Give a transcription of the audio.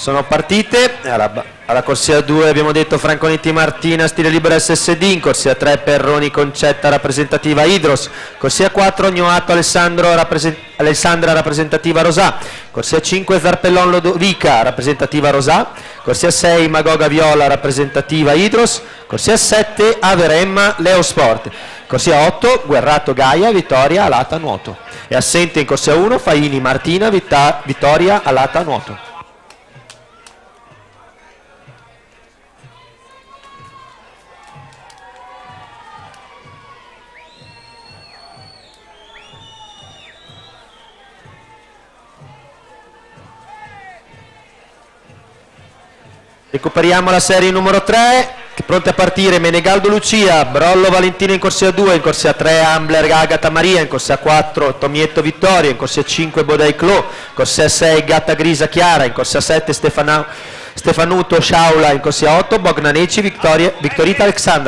Sono partite. Alla corsia 2 abbiamo detto Franconetti Martina, stile libero SSD. In corsia 3 Perroni Concetta, rappresentativa Idros. Corsia 4 Gnoato Alessandra, rappresentativa Rosà. Corsia 5 Zarpellon Lodovica, rappresentativa Rosà. Corsia 6 Magoga Viola, rappresentativa Idros. Corsia 7 Averemma Leo Sport. Corsia 8 Guerrato Gaia, Vittoria Alata Nuoto. È assente in corsia 1 Faini Martina, Vittoria Alata Nuoto. Recuperiamo la serie numero 3, pronte a partire Menegaldo Lucia, Brollo Valentina in corsia 2, in corsia 3 Ambler Agata Maria, in corsia 4 Tomietto Vittorio, in corsia 5 Bodai Clo, corsia 6 Gatta Grisa Chiara, in corsia 7 Stefanuto Sciaula, in corsia 8 Bognaneci Vittorita Alexandra.